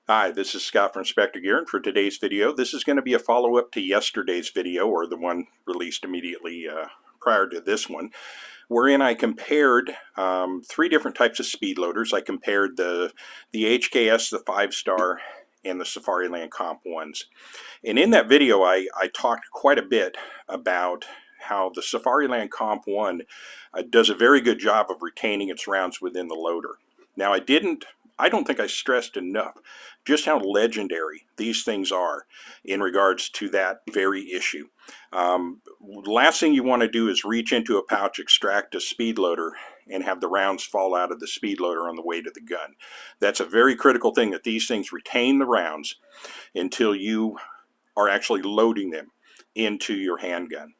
Hi, this is Scott from Specter Gear, and for today's video, this is going to be a follow-up to yesterday's video, or the one released immediately prior to this one, wherein I compared three different types of speed loaders. I compared the HKS, the 5-star, and the Safariland Comp 1s. And in that video, I talked quite a bit about how the Safariland Comp 1 does a very good job of retaining its rounds within the loader. Now, I don't think I stressed enough just how legendary these things are in regards to that very issue. Last thing you want to do is reach into a pouch, extract a speed loader, and have the rounds fall out of the speed loader on the way to the gun. That's a very critical thing, that these things retain the rounds until you are actually loading them into your handgun.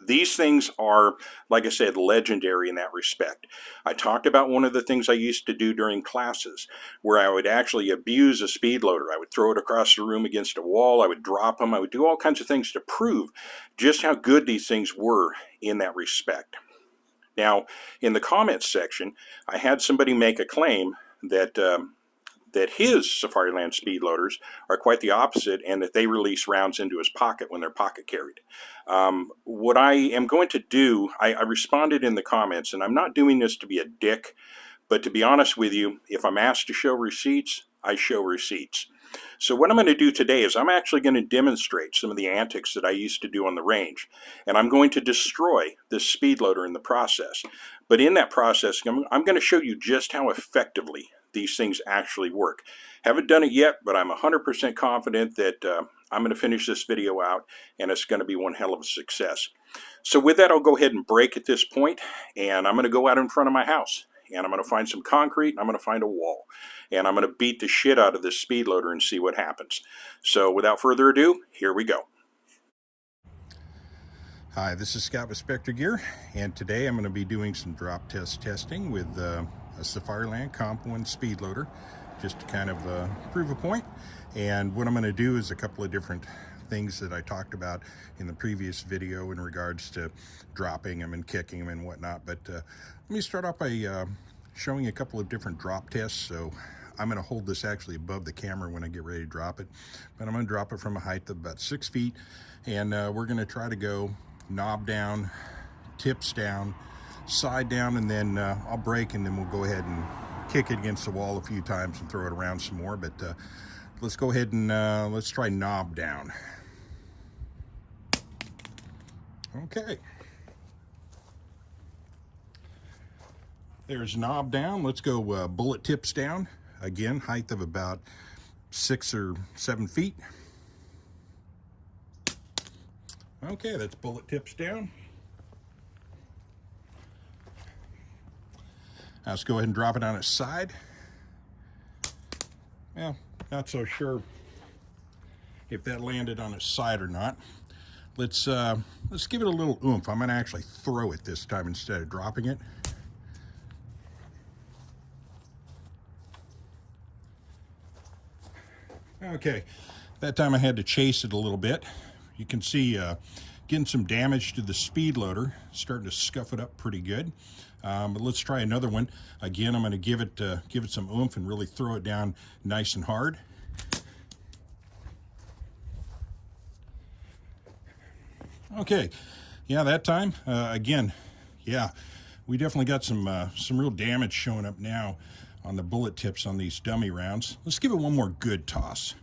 These things are, like I said, legendary in that respect. I talked about one of the things I used to do during classes, where I would actually abuse a speed loader. I would throw it across the room against a wall, I would drop them, I would do all kinds of things to prove just how good these things were in that respect. Now, in the comments section, I had somebody make a claim that that his Safariland speed loaders are quite the opposite, and that they release rounds into his pocket when they're pocket carried. What I am going to do, I responded in the comments, and I'm not doing this to be a dick, but to be honest with you, if I'm asked to show receipts, I show receipts. So what I'm going to do today is I'm actually going to demonstrate some of the antics that I used to do on the range, and I'm going to destroy this speed loader in the process. But in that process, I'm going to show you just how effectively these things actually work. Haven't done it yet, but I'm 100% confident that I'm going to finish this video out, and it's going to be one hell of a success. So with that, I'll go ahead and break at this point, and I'm going to go out in front of my house, and I'm going to find some concrete, and I'm going to find a wall, and I'm going to beat the shit out of this speed loader and see what happens. So without further ado, here we go. Hi, this is Scott with Specter Gear, and today I'm going to be doing some drop test testing with a Safariland Comp 1 speed loader, just to kind of prove a point. And what I'm going to do is a couple of different things that I talked about in the previous video in regards to dropping them and kicking them and whatnot. But let me start off by showing a couple of different drop tests. So I'm going to hold this actually above the camera when I get ready to drop it, but I'm going to drop it from a height of about 6 feet, and we're going to try to go knob down, tips down, side down, and then I'll break, and then we'll go ahead and kick it against the wall a few times and throw it around some more. But let's go ahead and let's try knob down. Okay, there's knob down. Let's go bullet tips down. Again, height of about 6 or 7 feet. Okay, that's bullet tips down. Now let's go ahead and drop it on its side. Well, not so sure if that landed on its side or not. Let's give it a little oomph. I'm going to actually throw it this time instead of dropping it. Okay, that time I had to chase it a little bit. You can see getting some damage to the speed loader, starting to scuff it up pretty good. But let's try another one. Again, I'm going to give it some oomph and really throw it down nice and hard. Okay, yeah, that time again, yeah, we definitely got some real damage showing up now on the bullet tips on these dummy rounds. Let's give it one more good toss.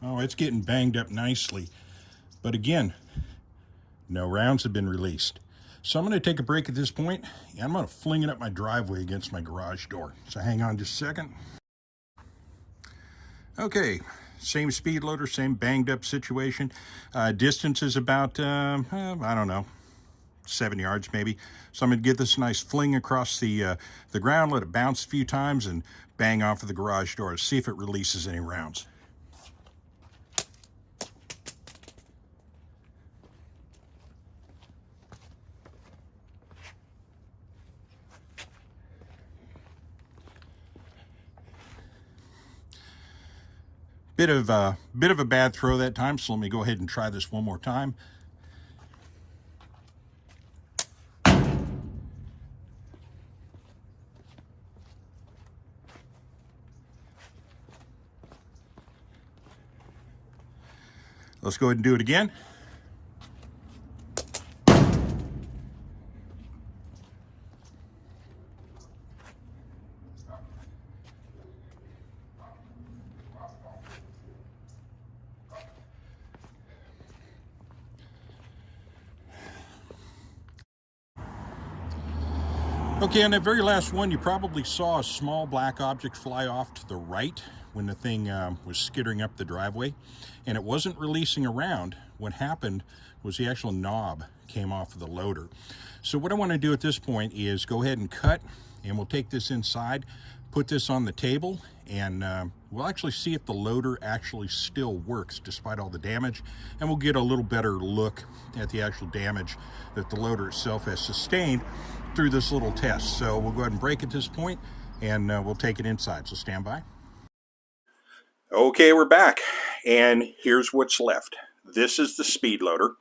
Oh, it's getting banged up nicely. But again, no rounds have been released. So I'm going to take a break at this point, and I'm going to fling it up my driveway against my garage door. So hang on just a second. Okay, same speed loader, same banged up situation. Distance is about, I don't know, 7 yards maybe. So I'm going to give this a nice fling across the ground, let it bounce a few times, and bang off of the garage door to see if it releases any rounds. Bit of a bad throw that time, so let me go ahead and try this one more time. Let's go ahead and do it again. Okay, on that very last one, you probably saw a small black object fly off to the right when the thing was skittering up the driveway, and it wasn't releasing around. What happened was the actual knob came off of the loader. So what I want to do at this point is go ahead and cut, and we'll take this inside, put this on the table, and we'll actually see if the loader actually still works despite all the damage, and we'll get a little better look at the actual damage that the loader itself has sustained through this little test. So we'll go ahead and break at this point, and we'll take it inside. So stand by. Okay, we're back, and here's what's left. This is the Speedloader,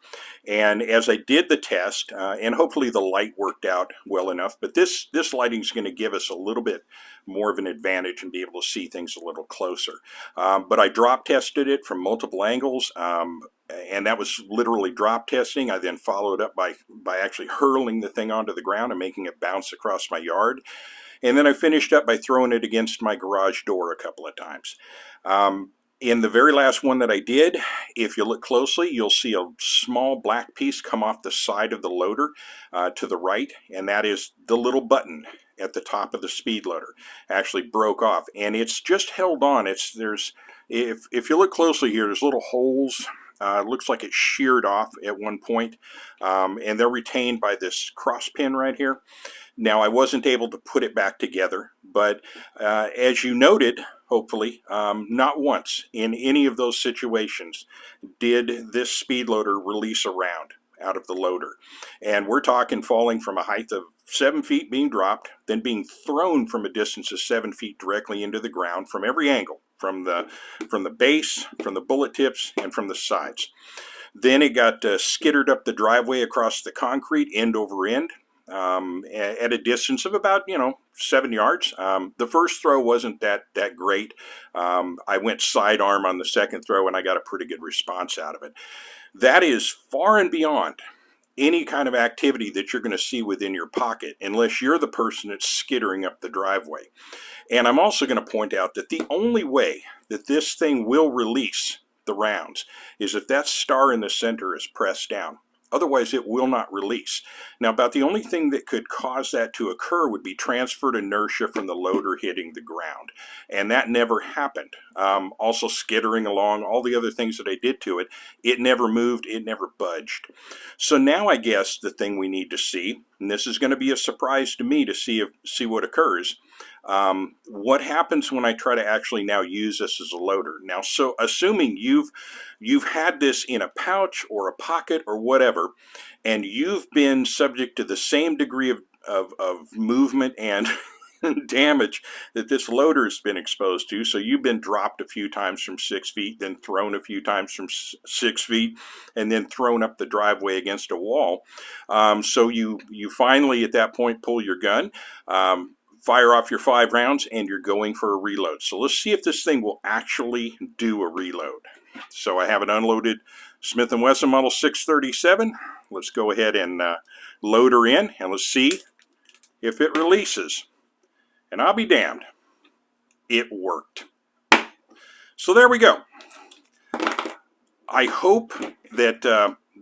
and as I did the test, and hopefully the light worked out well enough, but this lighting is going to give us a little bit more of an advantage and be able to see things a little closer. But I drop tested it from multiple angles, and that was literally drop testing. I then followed up by actually hurling the thing onto the ground and making it bounce across my yard. And then I finished up by throwing it against my garage door a couple of times. In the very last one that I did, if you look closely, you'll see a small black piece come off the side of the loader to the right, and that is the little button at the top of the Speedloader. Actually broke off, and it's just held on. If you look closely here, there's little holes. It looks like it's sheared off at one point, and they're retained by this cross pin right here. Now, I wasn't able to put it back together, but as you noted, hopefully, not once in any of those situations did this Speedloader release around out of the loader. And we're talking falling from a height of 7 feet, being dropped, then being thrown from a distance of 7 feet directly into the ground from every angle, from the base, from the bullet tips, and from the sides. Then it got skittered up the driveway across the concrete, end over end, at a distance of about 7 yards. The first throw wasn't that great. I went sidearm on the second throw, and I got a pretty good response out of it. That is far and beyond any kind of activity that you're going to see within your pocket, unless you're the person that's skittering up the driveway. And I'm also going to point out that the only way that this thing will release the rounds is if that star in the center is pressed down. Otherwise, it will not release. Now, about the only thing that could cause that to occur would be transferred inertia from the loader hitting the ground. And that never happened. Also skittering along, all the other things that I did to it, it never moved, it never budged. So now I guess the thing we need to see, and this is going to be a surprise to me to see what occurs, what happens when I try to actually now use this as a loader. Now, so assuming you've had this in a pouch or a pocket or whatever, and you've been subject to the same degree of movement and damage that this loader has been exposed to, so you've been dropped a few times from 6 feet, then thrown a few times from 6 feet, and then thrown up the driveway against a wall. So you finally at that point pull your gun, fire off your 5 rounds, and you're going for a reload. So let's see if this thing will actually do a reload. So I have an unloaded Smith & Wesson Model 637. Let's go ahead and load her in, and let's see if it releases. And I'll be damned, it worked. So there we go. I hope that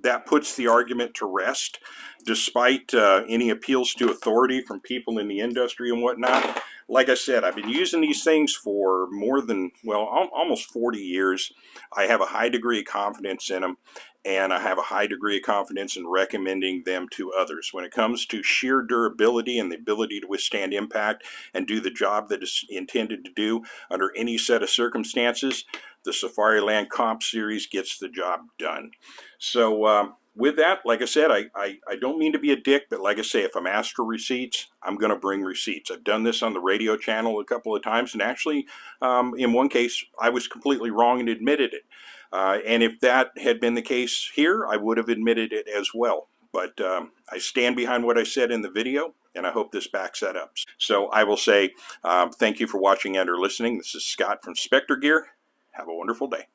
that puts the argument to rest, despite any appeals to authority from people in the industry and whatnot. Like I said, I've been using these things for more than, well, almost 40 years. I have a high degree of confidence in them, and I have a high degree of confidence in recommending them to others. When it comes to sheer durability and the ability to withstand impact and do the job that it's intended to do under any set of circumstances, the Safariland Comp Series gets the job done. So with that, like I said, I don't mean to be a dick, but like I say, if I'm asked for receipts, I'm going to bring receipts. I've done this on the radio channel a couple of times, and actually, in one case, I was completely wrong and admitted it. And if that had been the case here, I would have admitted it as well. But I stand behind what I said in the video, and I hope this backs that up. So I will say thank you for watching and or listening. This is Scott from Specter Gear. Have a wonderful day.